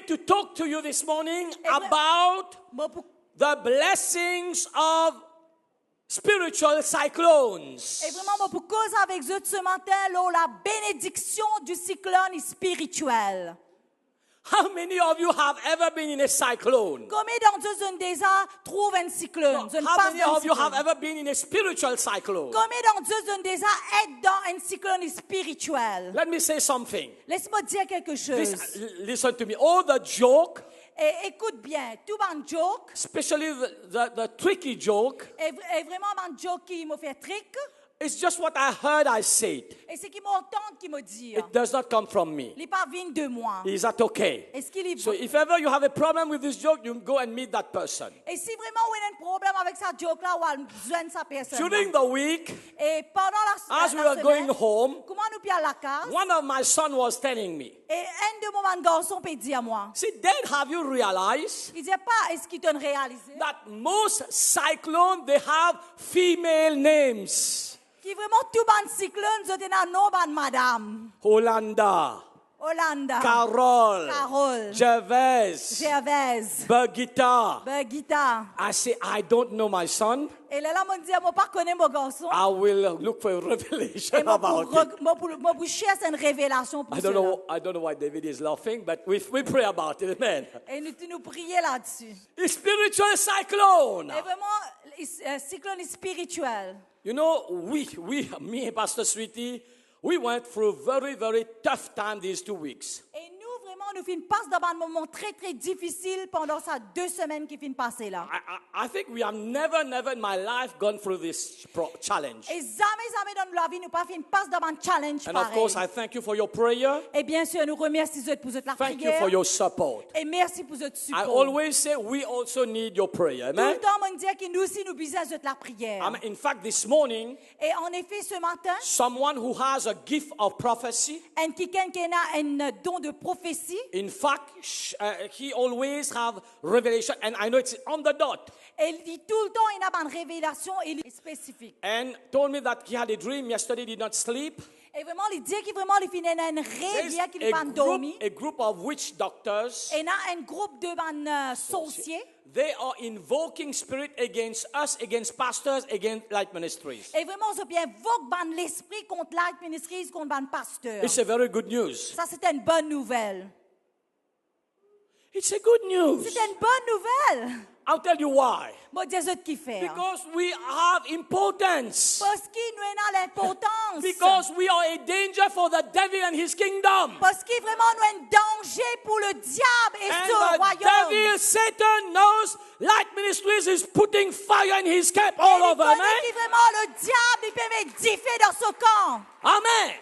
to talk to you this morning Et vra- about Moi, pour- the blessings of spiritual cyclones. Et vraiment, moi, pour cause avec eux ce matin, là, la bénédiction du cyclone spirituel. How many of you have ever been in a cyclone? Combien d'entre eux ont déjà trouvé un cyclone? Une How passe many d'un of you have cyclone? ever been in a spiritual cyclone? Combien d'entre eux ont déjà été dans un cyclone spirituel? Let me say something. Laisse-moi dire quelque chose. Listen to me. All the joke, Et écoute bien, tout un joke, especially the tricky joke, est vraiment un joke qui m'a fait trick. it's just what I heard I said. Et c'est qui m'entend qui me dit. It does not come from me. Il n'est pas venu de moi. Is that okay? Est-ce qu'il est So if ever you have a problem with this joke, you go and meet that person. Et si vraiment il y a un problème avec sa joke là, ou elle besoin de sa personne. During the week, Et pendant as we la were going semaine, home, comment nous pions à la case? one of my sons was telling me, Et un de mon garçon peut dire à moi. see, Dad, have you realized Il dit pas, est-ce qu'il t'a réalisé? that most cyclones, they have female names? Qui vraiment tout ban cyclone, je dis non ban madame. Holanda, Hollanda. Carol, Gervais, Gervais. Birgitta. Birgitta. I say, I don't know my son. Et là, on dit, moi pas connais mon garçon. I will look for a revelation Et moi about it. pour chercher une révélation pour I cela. don't know why David is laughing, but we pray about it. Amen. Et nous prions là-dessus. A spiritual cyclone. Et vraiment, cyclone spirituel. You know, me and Pastor Sweetie, we went through very, very tough time these 2 weeks. Et nous, vraiment, nous finissons passer dans un moment très, très difficile pendant ces 2 semaines qui finissent passer là. I think we have never in my life gone through this challenge. Et jamais dans la vie, nous pas fini passer dans un challenge And of pareil. course, I thank you for your prayer. Et bien sûr, nous remercions pour votre la Thank you prière. for your support. Et merci pour votre I support. always say we also need your prayer. Tout le Amen. temps, on dit que nous aussi, nous besoin de la prière. In fact, this morning, Et en effet, ce matin, someone who has a gift of prophecy, quelqu'un qui a un don de prophétie, in fact, he always have revelation, and I know it's on the dot. il dit tout le temps, il a une révélation spécifique. And told me that he had a dream yesterday, did not sleep. Et vraiment, il dit qu'il vraiment, il finit un rêve There's qu'il va dormir. a group of witch doctors. Et il y a un groupe de sorciers. They are invoking spirit against us, against pastors, against light ministries. Et vraiment, ça bien invoque l'esprit contre Light Ministries, contre le pasteur. It's a very good news. Ça, c'est une bonne nouvelle. It's a good news. C'est une bonne nouvelle. I'll tell you why. Moi, je dis qui fait. Because we have importance. Parce qu'il nous a l'importance. Because we are a danger for the devil and his kingdom. Parce qu'il vraiment nous a un danger pour le diable et And son the royaume. devil, Satan, knows Light Ministries is putting fire in his camp all Et il over. connaît Amen. qu'il vraiment le diable, il peut mettre du feu dans son camp. Amen.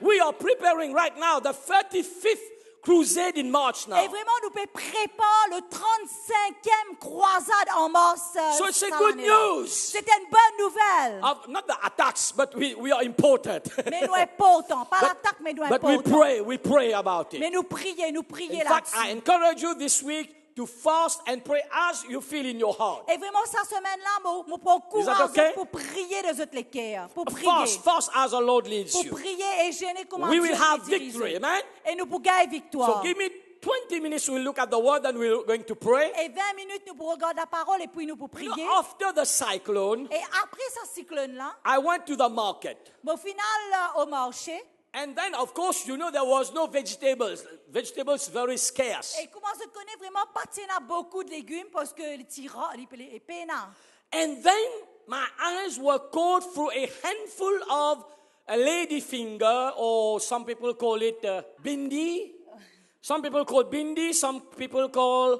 We are preparing right now the 35th crusade in March now. Et vraiment, nous pouvons préparer le 35e croisade en mars. So it's a cette good année-là. news. C'est une bonne nouvelle. Not the attacks, but we are important. Mais nous important. Pas l'attaque, mais nous But we important. pray about Mais it. nous prions In fact, I là-dessus. encourage you this week to fast and pray as you feel in your heart. Et vraiment, cette semaine-là, je prends Is that courage okay? pour prier de votre cœur. Pour prier. Fast as the Lord leads Pour you. prier et gêner comment We Dieu will have nous dirige. victory, amen? Et nous pourrons gagner victoire. So give me 20 minutes, we'll look at the word and we're going to pray. Et 20 minutes, nous pourrons regarder la parole et puis nous pourrons You prier. know, after the cyclone, Et après ce cyclone-là, I went to the market. au final, au marché, And then, of course, you know, there was no vegetables. Vegetables very scarce. et comment je connais vraiment pas qu'il y a beaucoup de légumes parce que les tira, les pénats. And then my eyes were caught through a handful of a lady finger, or some people call it bindi. Some people call bindi, some people call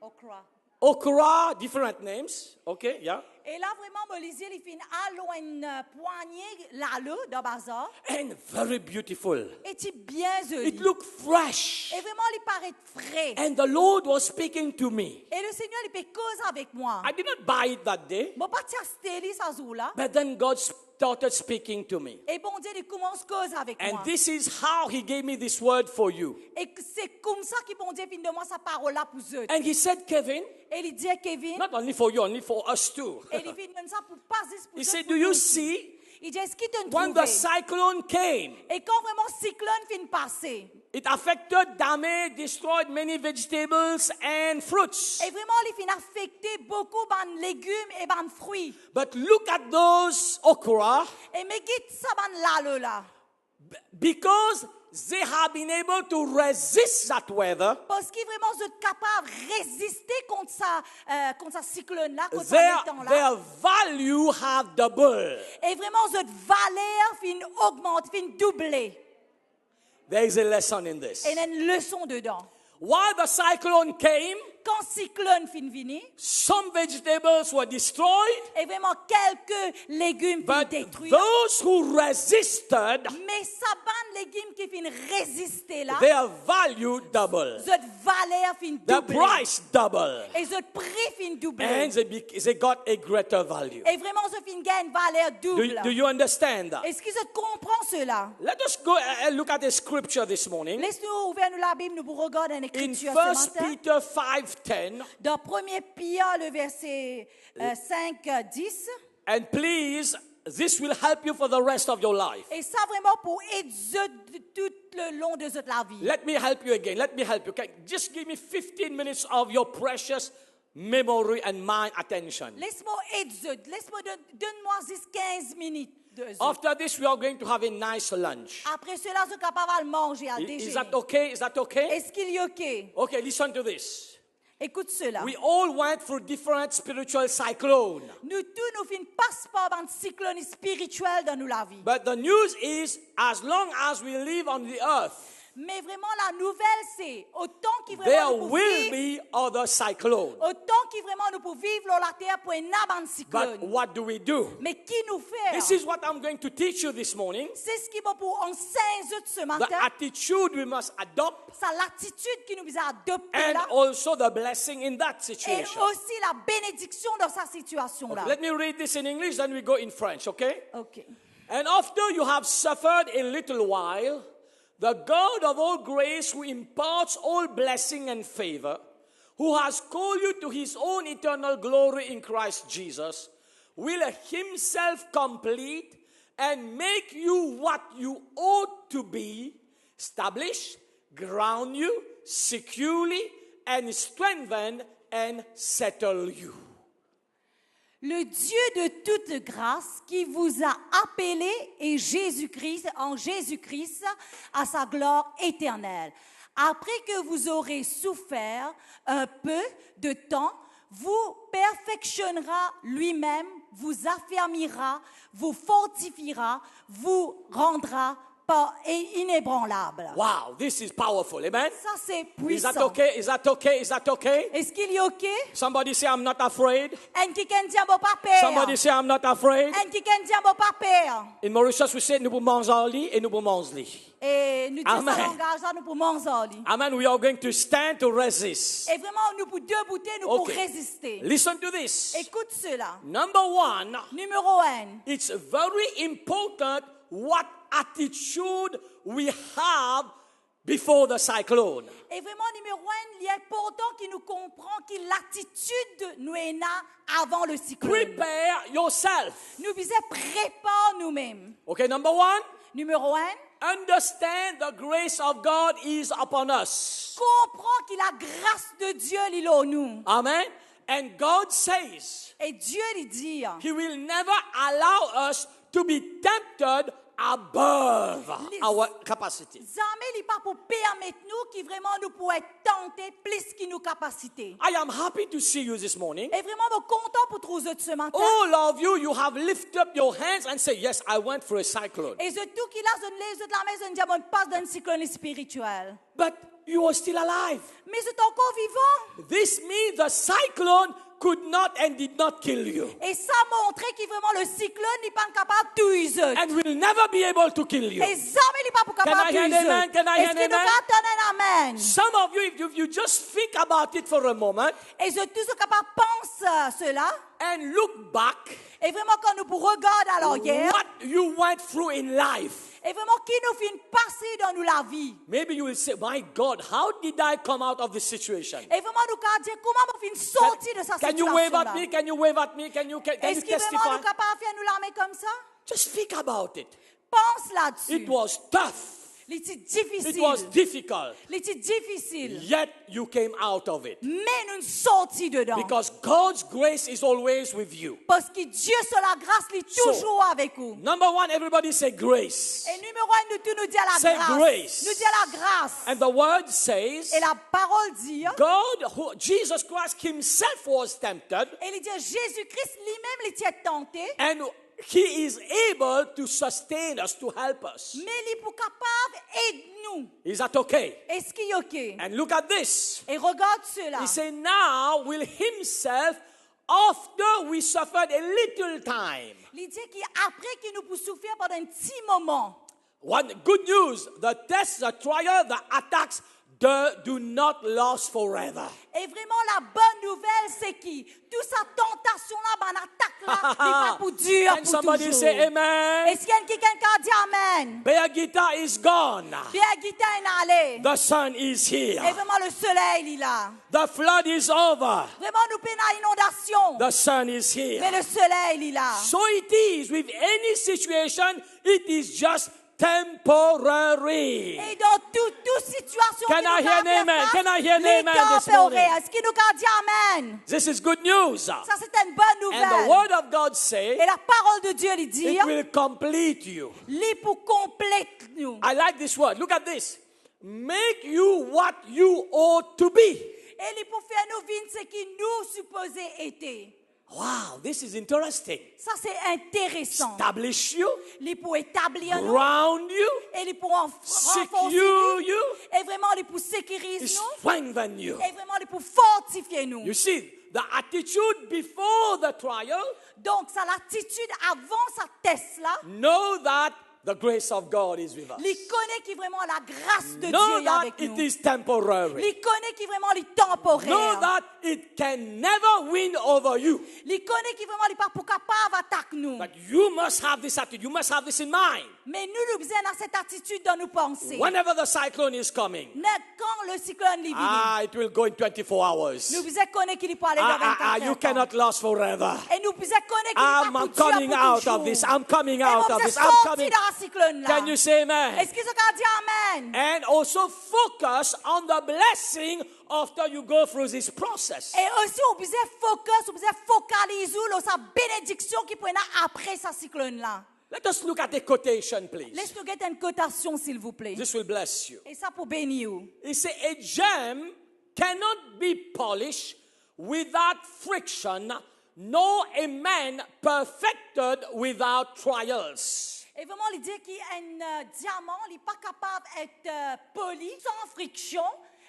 Okra. okra, different names. Okay, yeah. Et là, vraiment, mon lisier, il fait une poignée là, dans le bazar. And very beautiful. Et c'est bien joli. It looked fresh. Et vraiment, il paraît frais. And the Lord was speaking to me. Et le Seigneur, il peut causer avec moi. I did not buy it that day, Bon, pas tiens, stéli, ça joue-là. but then God started speaking to me. Et bon Dieu, il commence à causer avec And moi. this is how He gave me this word for you. Et c'est comme ça que bon Dieu finit de moi sa parole là pour eux. And He said, Kevin, Et il dit à Kevin, not only for you, only for us too. et il finit de ça pour pas juste pour He eux, said, pour do you nous. see, Il dit, est-ce qu'il te when trouve? the cyclone came, Et quand vraiment cyclone finit de passer, it affected, damaged, destroyed many vegetables and fruits. Et vraiment, les fin affecté beaucoup de légumes et de fruits. But look at those okra, Et mais quitte ça ban là. because they have been able to resist that weather. Parce qu'ils vraiment sont capables de résister contre ça cyclone là, contre Their, ce temps là. their value have doubled. Et vraiment, cette valeur fin augmente, fin doubler. There is a lesson in this. Et il y a une leçon dedans. While the cyclone came, Quand cyclone fin venu, some vegetables were destroyed, et vraiment quelques légumes fin but détruits. those who resisted, Mais ça ban légumes qui fin résister là, their value doubled. cette valeur fin The doubler. price doubled. Et ce prix fin doubler. And they got a greater value. Et vraiment, ce fin gagne une valeur double. Do you understand that? Est-ce que tu comprends cela? Let us go and look at the scripture this morning. Laisse-nous ouvrir la Bible, nous pour regarder une In écriture 1 ce matin. Peter 5:10, Dans 1 Pierre, le verset 5, 10. and please, this will help you for the rest of your life. Et ça vraiment pour aider tout le long de toute la vie. Let me help you again. Let me help you. Okay? Just give me 15 minutes of your precious memory and mind attention. Laisse-moi aider. Donne-moi juste 15 minutes. After this, we are going to have a nice lunch. Après cela, je suis capable de manger à Is déjeuner. that okay? Is that okay? Est-ce qu'il est OK? Okay, listen to this. Écoute cela. We all went through different spiritual cyclones. Nous tous, nous finissons pas par un cyclone spirituel dans la vie. But the news is, as long as we live on the earth, Mais vraiment, la nouvelle, c'est autant qu'il there vraiment nous pouvons will vivre, be other cyclones. autant qu'il vraiment nous pouvons vivre sur la terre pour un But cyclone. what do we do? Mais qui nous fait? This is what I'm going to teach you this morning. C'est ce qui va pour enseigner ce The matin. attitude we must adopt, C'est l'attitude qui nous a adopté and là. also the blessing in that Et situation. aussi la bénédiction dans sa situation là. Let me read this in English, then we go in French, okay? OK. And after you have suffered a little while, the God of all grace, who imparts all blessing and favor, who has called you to his own eternal glory in Christ Jesus, will himself complete and make you what you ought to be, establish, ground you securely, and strengthen and settle you. Le Dieu de toute grâce qui vous a appelé et en Jésus-Christ à sa gloire éternelle. Après que vous aurez souffert un peu de temps, vous perfectionnera lui-même, vous affermira, vous fortifiera, vous rendra pas inébranlable. Wow, this is powerful, amen? Ça c'est Is puissant. that okay? Is that okay? Is that okay? Est-ce qu'il est OK? Somebody say, I'm not afraid. En qui dit bon pas peur? Somebody say, I'm not afraid. En qui dit bon pas peur? In Mauritius, we say, nous pouvons manger et nous pouvons manger. Et nous disons Amen. ça langage là, nous pour manger. Amen. We are going to stand to resist. Et vraiment, nous pour débouter, nous pour Okay. résister. Listen to this. Écoute cela. Number one, Numéro 1. it's very important what attitude we have before the cyclone. Et vraiment, numéro 1, il est important qu'il nous comprend que l'attitude nous est là avant le cyclone. Prepare yourself. Nous visons préparer nous-mêmes. Okay, number one, Numéro 1, understand the grace of God is upon us. comprends que la grâce de Dieu il est en nous. Amen. And God says Et Dieu lui dit, He will never allow us to be tempted above our capacity. jamais il n'est pas pour permettre nous qui vraiment nous pouvons être tentés plus que nos capacités. I am happy to see you this morning. Et vraiment, nous content pour trouver ce matin. All of you, you have lifted up your hands and say, yes, I went through a cyclone. Et je tout qui là, je lève de la maison, je dis, passe d'un cyclone spirituel. But you are still alive. Mais je suis encore vivant. This means the cyclone could not and did not kill you. Et ça montrait que vraiment le cyclone n'est pas capable de tuer. And will never be able to kill you. Et jamais il n'est pas capable de Can I hear an amen? tuer. Can I hear Est-ce an que nous amen? attendons un amen? Some of you, if you just think about it for a moment Et je tous capable de penser cela. and look back, Et vraiment quand nous regardons à l'arrière. what you went through in life, Et vraiment qui nous fait passer dans nous la vie. maybe you will say, my God, how did I come out of this situation? Et vraiment nous pouvons dire comment nous fin sortir de sa Can you wave situation at là. me? Can you wave at me? Can you Est-ce que vraiment testify? nous capables de faire nous la main comme ça? Just think about it. Pense là-dessus. It was tough. L'été It difficile. was difficult. L'été difficile. Yet you came out of it. Mais nous sortis dedans. Because God's grace is always with you. Parce que Dieu, sur la grâce, il est toujours avec vous. Number one, everybody say grace. Et numéro un, nous tous nous dit à la Say grâce. grace. Nous dit à la grâce. And the word says, Et la parole dit, Jesus Christ himself was tempted, et il dit, Jésus-Christ lui-même il était tenté, and he is able to sustain us, to help us. mais il est pour capable aide-nous. Is that okay? Est-ce qu'il est OK? And look at this. Et regarde cela. He said, now will himself, after we suffered a little time. Il dit qu'après qu'il nous peut souffrir pendant un petit moment. One good news, the tests, the trial, the attacks, they do not last forever. Et vraiment la bonne nouvelle, c'est que toute sa tentation-là, ben, attaque-là, n'est pas pour dur And pour somebody toujours. say amen. Est-ce qu'il y a quelqu'un qui a dit Amen? Beagita is gone. Pierre Guita est allé. The sun is Et here. vraiment le soleil, il est là. The flood is over. Vraiment nous peinons à l'inondation. The sun is here. Mais le soleil, il est là. So it is with any situation, it is just temporary. Et dans toute situation Can qui I nous hear an a amen? fait Can I hear an les amen this temporaires. morning? Est-ce qu'il nous a dit Amen? This is good news. Ça, c'est une bonne And the nouvelle. word of God says, Et la parole de Dieu, il dit, it will complete you. il pour complète nous. I like this word. Look at this. Make you what you ought to be. Et il pour faire nous vivre ce qui nous supposait être. Wow, this is interesting. Ça, c'est intéressant. Establish you, Il pour établir nous. ground you, Et il pour renforcer secure nous. you, Et vraiment, il pour sécuriser nous. strengthen you. Et vraiment, il pour fortifier nous. You see, the attitude before the trial, Donc, ça l'attitude avant sa test là. know that the grace of God is with us. Il connaît qui vraiment la grâce de Know Dieu est that avec it nous. is temporary. Il connaît qui vraiment les temporaire. Know that it can never win over you. Il connaît qui vraiment les pas pour capable attaquer nous. But you must have this attitude. You must have this in mind. Mais nous nous besoin dans cette attitude dans nos pensées. Whenever the cyclone is coming, Quand le cyclone est venu, it will go in 24 hours. nous besoin connaître qu'il peut aller dans 24 You heures. cannot last forever. Et nous besoin connaître qu'il I'm pas pour coming Dieu out pour of this. toujours. I'm coming Et out nous of this. besoin I'm sortir coming. dans ce cyclone là. Can you say amen? Est-ce qu'ils ont dit Amen? And also focus on the blessing after you go through this process. Et aussi, on besoin focus, on besoin focaliser sur sa bénédiction qui prend après ce cyclone là. Let us look at the quotation, please. Laisse-nous get une cotation, s'il vous plaît. This will bless you. Et ça pour bénir vous. He said, a gem cannot be polished without friction, nor a man perfected without trials. Et vraiment, il dit qu'un diamant, il n'est pas capable d'être poli sans friction.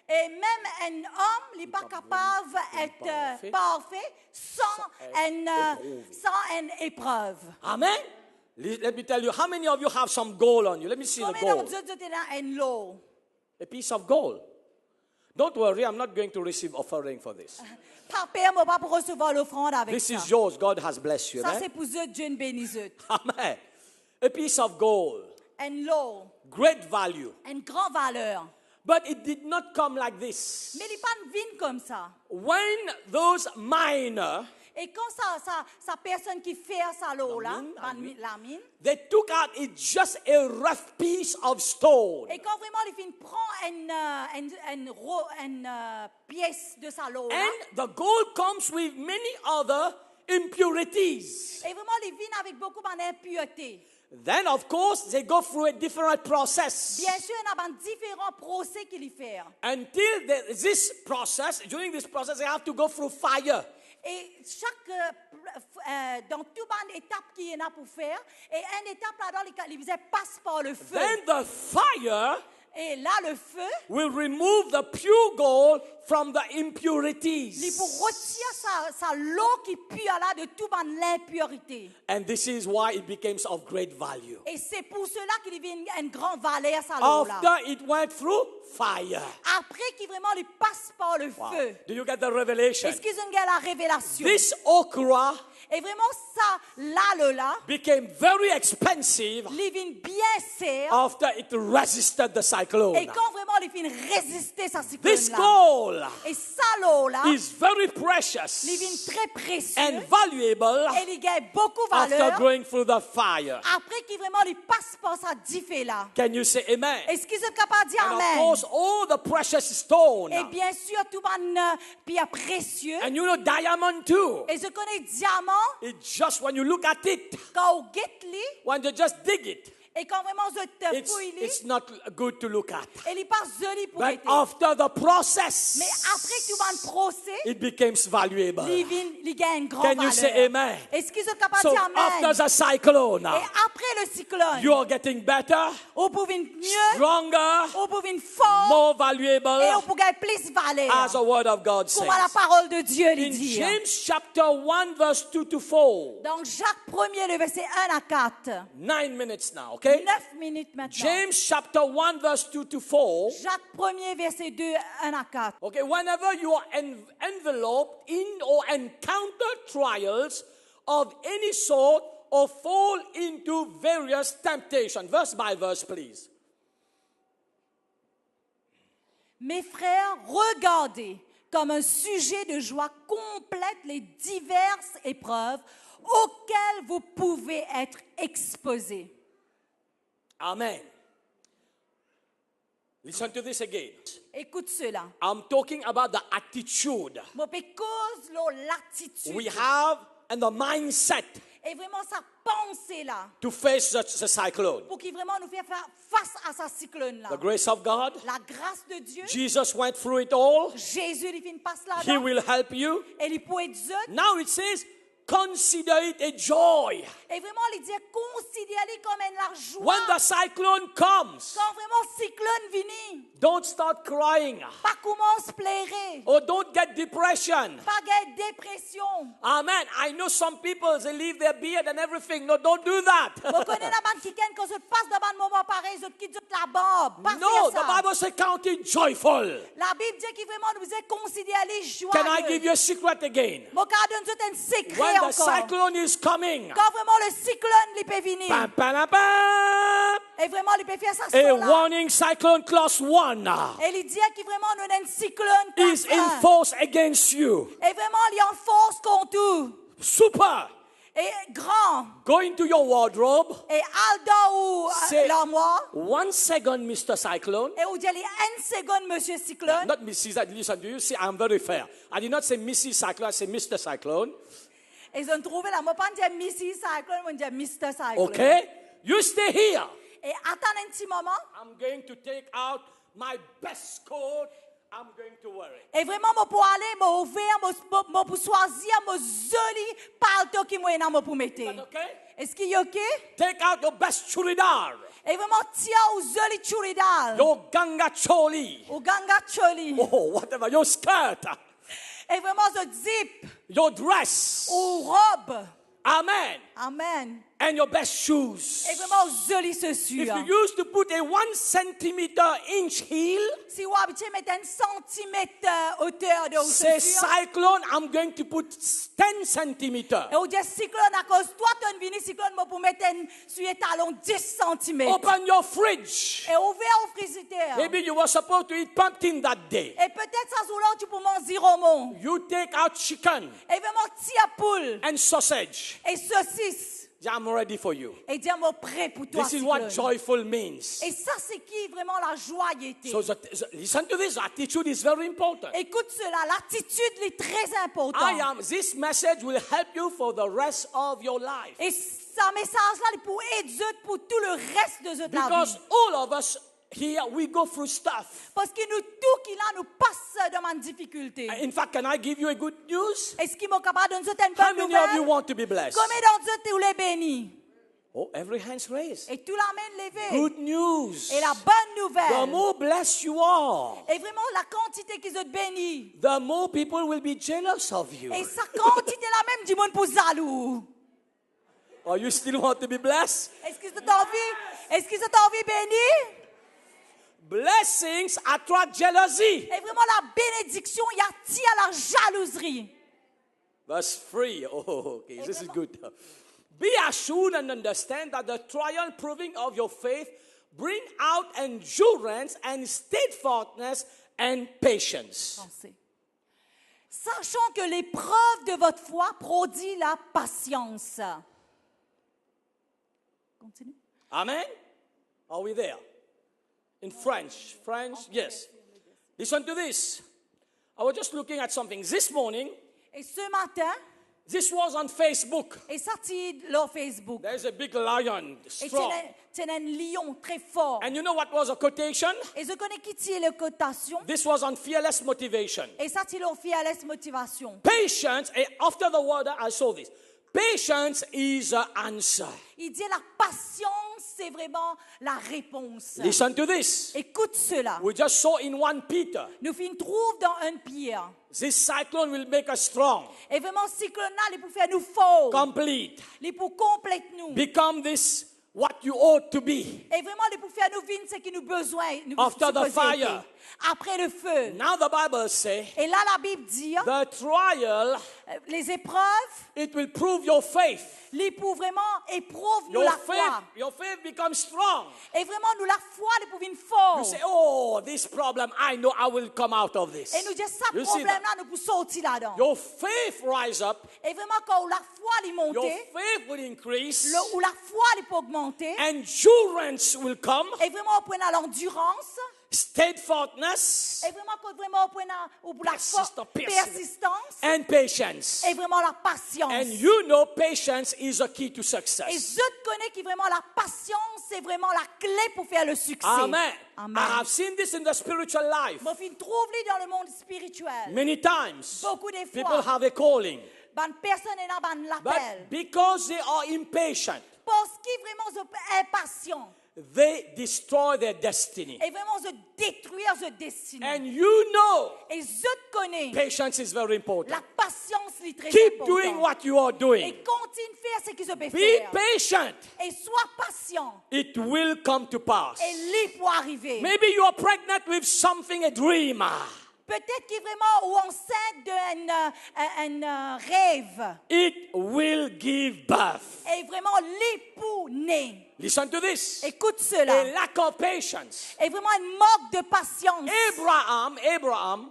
Et même un homme, il n'est pas capable d'être parfait sans une épreuve. Amen. Let me tell you, how many of you have some gold on you? Let me see the Combien gold. d'entre vous avez un lot? A piece of gold. Don't worry, I'm not going to receive offering for this. Par père, moi, pas pour recevoir l'offrande avec This ça. is yours. God has blessed you. Ça, Amen. c'est pour eux, Dieu nous bénisse. Amen. A piece of gold. Un lot, Great value. une grande valeur. But it did not come like this. Mais il n'est pas une vigne comme ça. When those miners, Et quand sa personne qui fait ça lot là, la mine, they took out it just a rough piece of stone. et quand vraiment les filles prend une pièce de sa lot là, And the gold comes with many other impurities. et vraiment les vignes avec beaucoup d'impuretés. Then, of course, they go through a different process. Bien sûr, il y a différents procès qu'il y fait. Until during this process, they have to go through fire. Et dans toute une étape qu'il y en a pour faire, et une étape là-dedans, il passe par le feu. Then the fire Et là, le feu, will remove the pure gold from the impurities. il pour retirer sa l'eau qui pue là de toute l'impurité. And this is why it becomes of great value. Et c'est pour cela qu'il devient une grande valeur sa l'eau là. After it went through fire. Après qu'il vraiment il passe par le feu. Do you get the revelation? Est-ce qu'ils ont la révélation? This okra Et vraiment ça là, became very expensive il vient bien serre after it resisted the cyclone. cyclone. Et quand vraiment les filles résister sa This cyclone-là. gold Et ça, l'eau-là, is very les precious vignes très précieux. and valuable Et les gagnent beaucoup after valeur. going through the fire. Après qu'ils vraiment les passent par sa là. Can you say amen? Est-ce qu'ils sont capables de dire And of amen? course, all the precious stone. Et bien sûr, tout le monde pierre précieux. And you know diamond too. Et je connais diamant, It's just when you look at it, quand on guette li, when you just dig it, et quand vraiment je te it's fouille li, not good to look at. et il passe joli pour But être. after the process, Mais après que tout le monde procès, it becomes valuable. il gagne grand Can valeur. you say amen? Est-ce qu'ils sont capables So de dire amen? after the cyclone, Et après le cyclone, you are getting better, on pouvait mieux, stronger, on pouvait fort, more et valuable, on pouvait plus valeur. as the word of God Comment la says. parole de Dieu lui In dit. James chapter 1 verse 2 to 4, Dans Jacques 1er, le verset 1 à 4. 9 minutes now, okay? 9 minutes maintenant. James chapter 1 verse 2 to 4. Jacques 1er, verset 2, 1 à 4. Okay, whenever you are enveloped in or encounter trials of any sort or fall into various temptations, verse by verse, please. Mes frères, regardez comme un sujet de joie complète les diverses épreuves auxquelles vous pouvez être exposés. Amen. Listen to this again. Écoute cela. I'm talking about the attitude Mon cause l'attitude. we have and the mindset Et vraiment sa pensée là. to face the cyclone. Pour qu'il vraiment nous fasse faire face à sa cyclone là. The grace of God, La grâce de Dieu. Jesus went through it all. Jésus, il fait une passe He là-dedans. will help you. Et il peut être zut. Now it says, consider it a joy. Et vraiment, il dit, considérez comme la joie. When the cyclone comes, Quand vraiment cyclone vient, don't start crying pas commence à pleurer, or don't get depression. pas de dépression. Amen. I know some people, they leave their beard and everything. No, don't do that. Vous connaissez la bande qui quand se passe dans un moment pareil, ils quittent la barbe. Pas No, faire the ça. Bible says count it joyful. La Bible dit qu'il vraiment nous est considéré joyeux. Can I give you a secret again? Mon cas donne tout un secret When the encore. cyclone is coming, Quand vraiment le cyclone il peut venir. pam, pam, pam, Et vraiment il peut faire ça a son là. warning cyclone class 1 Et il dit qu'il vraiment nous a un cyclone is classe un. enforced against you. Et vraiment il est en force contre tout. Super. Et grand. Go into your wardrobe. Et Alda ou Say, l'armoire. 1 second, Mr. Cyclone. Et où dit une seconde, monsieur cyclone. Not Mrs. Listen to you. See, I'm very fair. I did not say Mrs. Cyclone. I said Mr. Cyclone. Et ils ont trouvé la mot pas dire Missy cyclone, on dit Mr. cyclone. Okay? You stay here. Et attends un petit moment. I'm going to take out my best coat. I'm going to wear it. Et vraiment, moi pour aller, moi ouvrir, moi pour choisir, moi joli palto qui moi n'a pour mettre. Is that okay? Est-ce qu'il est OK? Take out your best churidar. Et vraiment, tiens au joli churidal. Your ganga choli. Au ganga choli. Oh, whatever. Your skirt. Et vraiment, ce zip. Your dress. Ou robe. Amen. Amen. And your best shoes. Et vraiment, joli If chaussure. you used to put a 1 centimeter inch heel, Si vous habituez à mettre un centimètre hauteur de say chaussure. cyclone, I'm going to put 10 centimeter. Et vous dites cyclone à cause toi, tu es venu cyclone moi, pour mettre un sur les talons 10 cm. Open your fridge. Et ouvert au frigidaire. Maybe you were supposed to eat pumpkin that day. Et peut-être ça sous l'eau, tu peux manger roman. You take out chicken Et vraiment, tia poule. and sausage. Et saucisse. I'm ready for you. Et dis-moi prêt pour toi, This is what cyclone. joyful means. Et ça, c'est qui vraiment la joyeuté. So listen to this. Attitude is very important. Écoute cela, l'attitude est très importante. This message will help you for the rest of your life. Et ce message-là, il peut aider pour tout le reste de la Because vie. all of us here, we go through stuff. Parce que nous, tout qui là, nous passe dans une difficulté. In fact, can I give you a good news? Est-ce qu'ils m'ont capable de nous donner une How bonne many of you nouvelle? want to be blessed? Combien d'entre eux, tu les bénis? Oh, every hand's raised. Et tout la main levée. Good news. Et la bonne The nouvelle. more blessed you are, Et vraiment, la quantité qu'ils ont béni. the more people will be jealous of you. Et sa quantité la même du monde pour jaloux. Or you still want to be blessed? Est-ce qu'ils ont envie? Est-ce qu'ils ont envie béni? Blessings attract jealousy. Et vraiment, la bénédiction, il attire la jalouserie. Verse 3. Oh, okay. This is good. Be assured and understand that the trial proving of your faith bring out endurance and steadfastness and patience. Pensez. Sachant que l'épreuve de votre foi produit la patience. Continue. Amen? Are we there? In French. Yes. Listen to this. I was just looking at something. This morning, Et ce matin, this was on Facebook. est sorti sur Facebook. There's a big lion, Et strong. c'est un lion très fort. And you know what was a quotation? Et je connais qui tire la cotation. This was on fearless motivation. Et ça, c'est leur fearless motivation. Patience, and after the word, I saw this. Patience is the answer. Il dit la patience, c'est vraiment la réponse. Listen to this. Écoute cela. We just saw in 1 Peter. Nous finissons trouve dans 1 Pierre. This cyclone will make us strong, Et vraiment, cyclone là, il peut faire nous forts. complete, Il peut complète nous. become this what you ought to be. Et vraiment, il peut faire nous vivre ce qui nous besoin. Nous After the supposons fire. être. Après le feu. Now the Bible says Et là, la Bible dit, the trial, les épreuves, it will prove your faith. les pour vraiment éprouve nous la foi. Your faith becomes strong. Et vraiment, nous la foi, les pour venir fort. You say, oh, this problem, I know I will come out of this. Et nous disons, ça You see problème-là, nous pouvons sortir là-dedans. Your faith rise up, Et vraiment, quand la foi est your montée, faith will increase, où la foi elle peut augmenter, endurance will come, et vraiment, on prend l'endurance, steadfastness, et vraiment, quand vraiment, on prend la persistance, and patience. et vraiment la patience. And you know patience is a key to Et success. je connais que vraiment la patience, c'est vraiment la clé pour faire le succès. Amen. Amen. I have seen this in the spiritual life. Bon, il trouve-les dans le monde spirituel. Many times, Beaucoup de people fois, have a calling, bonne personne est là, bonne l'appel. but because they are impatient, Parce qu'ils vraiment sont impatients. they destroy their destiny. Et vraiment se détruire ce destin. And you know, Et je connais, patience is very important. la patience est très Keep importante. doing what you are doing. Et continue de faire ce qu'ils peuvent Be faire. patient. Et sois patient. It will come to pass. Et lui pour arriver. Maybe you are pregnant with something, a dream. Peut-être qu'il est vraiment ou enceinte d'un rêve. It will give birth. Et vraiment l'époux né. Listen to this. Écoute A cela. lack of patience. Et vraiment un manque de patience. Abraham, Abraham,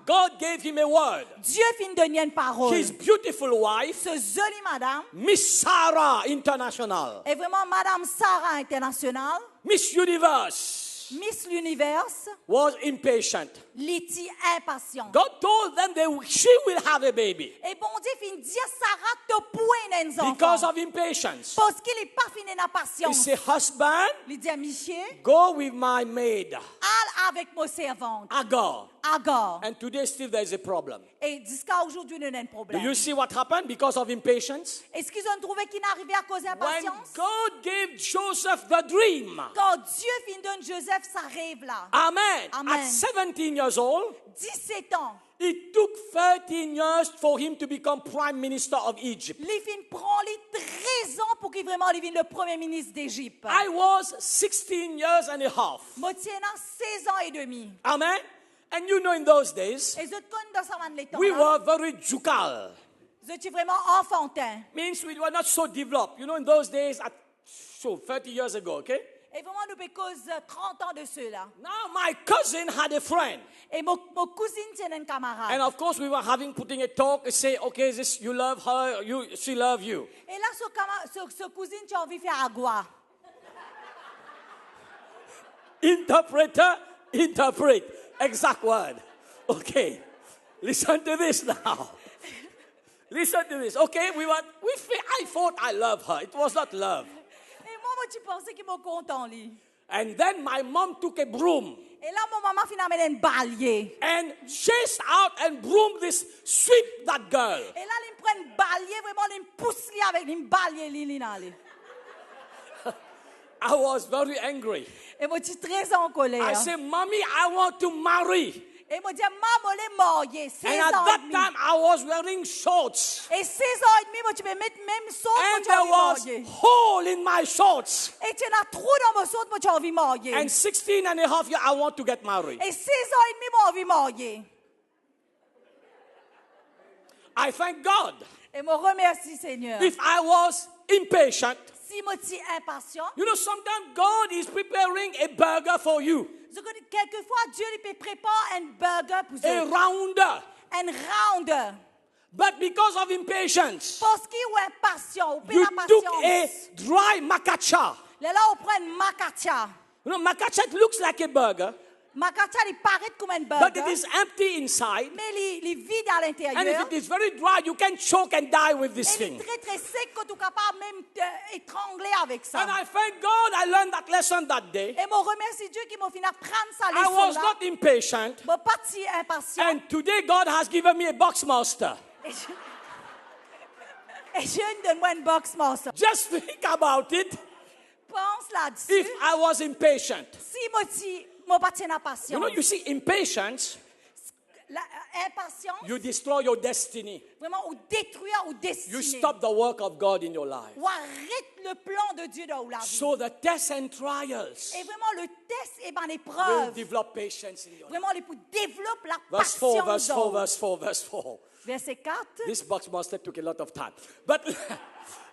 God gave him a word. Dieu fit donner une parole. His beautiful wife, Ce jolie madame, Miss Sarah International, et vraiment Madame Sarah International, Miss Universe, Miss l'Univers, was impatient. l'étit impatient. God told them she will have a baby Et bon Dieu fin dire Sarah te point un because enfant. of impatience. Parce qu'il n'est pas fini la He patience. said, husband, Il dit à Michel, go with my maid, allez avec mon servante, Agar. Agar. And today still there is a problem. Et jusqu'à aujourd'hui, nous avons un Do problème. you see what happened because of impatience? Est-ce qu'ils ont trouvé qu'il n'arrivait à cause When d'impatience? God gave Joseph the dream, Quand Dieu fin donne Joseph sa rêve là, Amen. Amen. At 17 years old, 17 ans, it took 13 years for him to become prime minister of Egypt. il fin prend les 13 ans pour qu'il vraiment devienne le premier ministre d'Égypte. I was 16 years and a half. Moi, tiens, 16 ans et demi. Amen. And you know, in those days, Et je te connais dans sa main de temps we là. were very jucal. Je suis vraiment enfantin. Means we were not so developed. You know, in those days, 30 years ago, okay? Et vraiment, nous cause 30 ans de cela. Now, my cousin had a friend. Et mon cousine, c'est un camarade. And of course, we were putting a talk and say, okay, this, you love her, she love you. Et là, ce cousine, tu as envie de faire agua. Interpreter, interpret. Exact word. Okay. Listen to this now. Listen to this. Okay, I thought I loved her. It was not love. Et moi, tu pensais qu'il m'a content, lui. And then my mom took a broom Et là, mon maman finalement un balai. and chased out and broomed sweep that girl. Et là, il me prend un balai, vraiment, il me pousse lui avec un balai, lui. I was very angry. Et moi, je suis très en colère. I said, Mommy, I want to marry. Et moi, je dis, maman, elle est mariée, 16 And at ans et that demi. time, I was wearing shorts. Et 16 ans et demi, moi, tu peux mettre même saut, moi, And tu as there envie was marier. hole in my shorts. Et tu as trou dans mon saut, moi, tu as envie marier. And 16 and a half years, I want to get married. Et 16 ans et demi, moi, envie marier. I thank God. Et me remercie, Seigneur. If I was impatient, Si moi suis impatient, you know, sometimes God is preparing a burger for you, quelquefois Dieu il peut préparer un burger pour a vous, rounder. un rounder. But because of impatience, Parce qu'il est impatient, ou you pas took patience. a dry makacha. Là, on prend une macacha. You know, makacha looks like a burger, Macacha, il paraît comme un but burger, it is empty inside. mais il est vide à And l'intérieur. if it is very dry, you can choke and die with this Et il thing. est très très sec que tu es capable même d'étrangler avec ça. And I thank God I learned that lesson that day. Et mon remercie Dieu qui m'a fini à prendre sa I was leçon là. not impatient. Je pas si impatient. And today God has given me a box master. Et je donne-moi une box master. Just think about it. Pense là-dessus. If I was impatient. Si moi pas tiens impatience. You know, you see, impatience, Impatience, you destroy your destiny. vraiment, ou détruire ou You destiner. stop the work of God in your life. Ou arrête le plan de Dieu dans la vie. So the tests and trials Et vraiment, le test et ben will l'épreuve. develop patience in your life. Vraiment, les pour développe la Verse 4, patience. verse 4, dans- verse 4, verse 4. Verset 4. This box master took a lot of time. But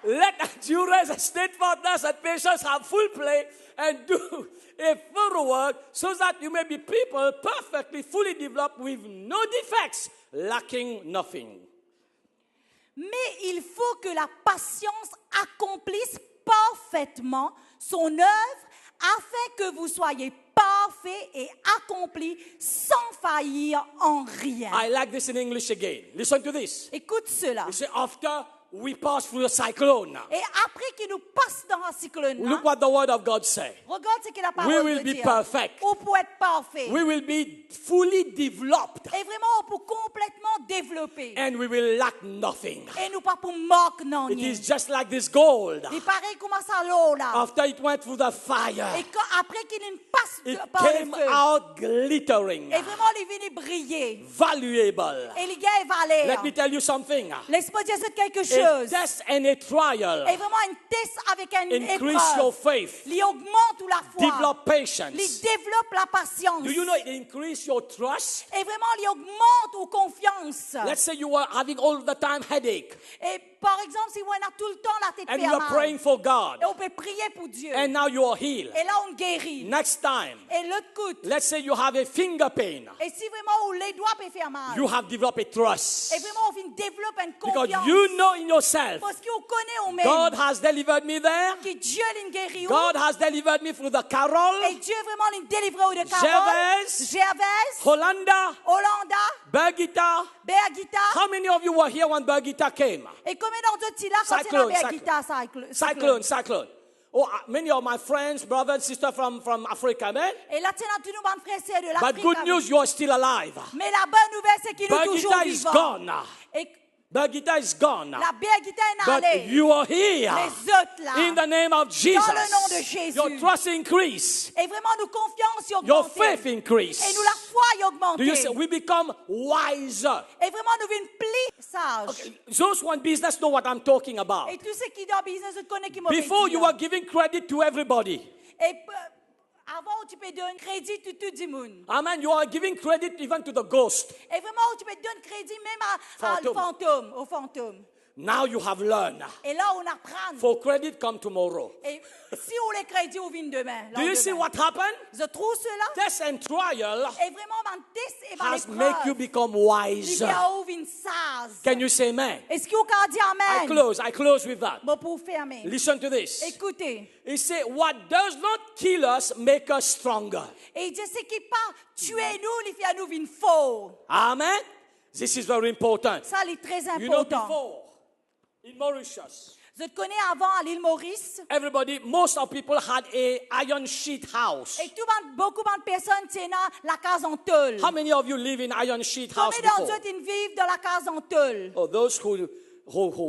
let endurance and steadfastness and patience have full play and do a thorough work so that you may be people perfectly, fully developed with no defects, lacking nothing. Mais il faut que la patience accomplisse parfaitement son œuvre afin que vous soyez parfaits et accomplis sans faillir en rien. I like this in English again. Listen to this. Écoute cela. You see, after we pass through a cyclone, Et après qu'il nous passe dans un cyclone, look what the word of God says. regarde ce que la We parole will de be Dieu. perfect. Ou pour être parfait. We will be fully developed Et vraiment pour complètement développer. and we will lack nothing. Et nous pas pour manque non It rien. is just like this gold. Il paraît comme ça l'eau là. After it went through the fire, Et après qu'il nous passe it par le came feu. out glittering, Et vraiment il est venu briller. valuable. Et il gagne valeur. Let me tell you something. Laisse-moi dire quelque A chose. test and a trial Et vraiment une test avec un increase your épreuve. faith, Il augmente la foi. develop Il patience. développe la patience. Do you know it increase your trust? Et vraiment il augmente aux confiance. Let's say you were having all the time headache Et par exemple, si on a tout le temps la tête and you fait are praying mal, for God et on peut prier pour Dieu. and now you are healed. Et là, on guérit. Next time, Et l'autre côté. let's say you have a finger pain. Et si vraiment les doigts peuvent faire mal. You have developed a trust Et vraiment, on développe une because confiance. you know in yourself, Parce qu'on connaît au même. God has delivered me there. Que Dieu l'a guéri. God has delivered me through the Carol, Et Dieu vraiment l'a délivré de Carole. Gervais. Hollanda, Hollanda. Birgitta. Bergita. How many of you were here when Birgitta came? Et combien d'entre eux là quand c'est Cyclone, la Bergita Cyclone. Oh, many of my friends, brothers and sisters from Africa, man. Et là, tu as tous nos bons frères et sœurs de But l'Afrique. good news, you are still alive. Mais la bonne nouvelle, c'est qu'il est toujours Birgitta is vivant. gone. Et Birgitta is gone. la Bergita est But allée. you are here. Les autres là. In the name of Jesus. Dans le nom de Jésus. Your trust increase. Et vraiment, nous confiance y Your augmenter. faith increase. Et nous la foi y Do you see? augmenter. We become wiser. Et vraiment, nous venons plus sages. Those who are in business know what I'm talking about. Et tous ceux qui dans le business, je connais qui m'ont Before you were giving credit to everybody. Et avant, tu peux donner crédit à tout le monde. Amen. You are giving credit even to the ghost. Et vraiment, tu peux donner crédit même au fantôme. Now you have learned. Et là, on apprend. For credit come tomorrow. Et si on les crédits, on vient demain. Do you see what happened? Je trouve cela. Test and trial Et vraiment, mon test et mon has make you épreuve. become Il wiser. y a ouvert une sage. Can you say amen? Est-ce qu'on peut dire amen? I close with that. Bon, pour fermer. Listen to this. Écoutez. He said, what does not kill us make us stronger. Et Dieu ce qui pas tuer nous, il fait à nous une faux. Amen. This is very important. Ça, c'est très You know, important. before in Mauritius, Je te connais avant à l'île Maurice. most of people had a iron sheet house. Et beaucoup de personnes tiennent la case en tôle. How many of you live in iron sheet house Combien d'entre before? eux vivent dans la case en tôle? Oh, those who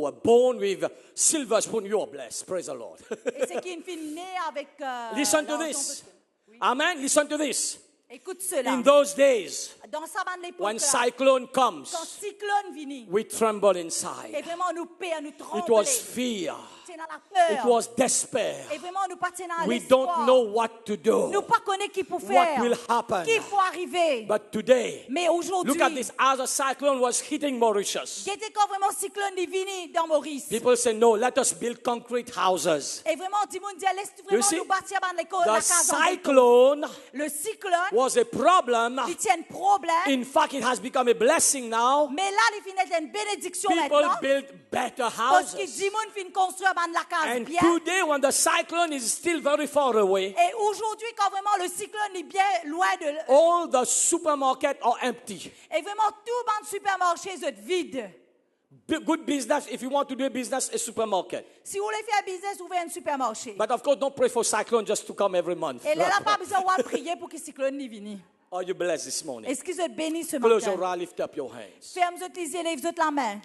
were born with silver spoon, you are blessed. Praise the Lord. Et c'est qui est né avec. Listen to l'argent this. de- Amen. Listen to this. Écoute cela. In those days, Dans sa bande l'époque, when là, cyclone comes, quand cyclone vient, we tremble et inside. vraiment nous paie, nous It trembler. was fear. partions dans la It peur. was despair. Et vraiment, nous partions dans We l'espoir. don't know what to do, Nous pas connaître qui pour what faire, will happen. qui faut arriver. But today, Mais aujourd'hui, look at this. As a cyclone was hitting Mauritius, qui était quand vraiment cyclone est venu dans Maurice. people say, no, let us build concrete houses. Et vraiment, tout le monde dit, laisse vraiment see, nous bâtir dans la The case en béton. cyclone Le cyclone, was a problem. il tient un problème. In fact, it has become a blessing now. Mais là, il finit d'être une bénédiction People maintenant. build better Parce que houses. du monde finit construire dans la case And bien. today, when the cyclone is still very far away, Et aujourd'hui, quand vraiment le cyclone est bien loin de... all the supermarkets are empty. Et vraiment, tout dans le supermarché est vide. Good business, if you want to do a business, a supermarket. Si vous voulez faire business, ouvrez un supermarché. But of course, don't pray for cyclone just to come every month. Et là, il n'y a pas besoin de prier pour que le cyclone n'y vienne. Are you blessed this morning? Est-ce que vous êtes bénis ce Close your matin? eyes, lift up your hands. Ferme les yeux, lève la main.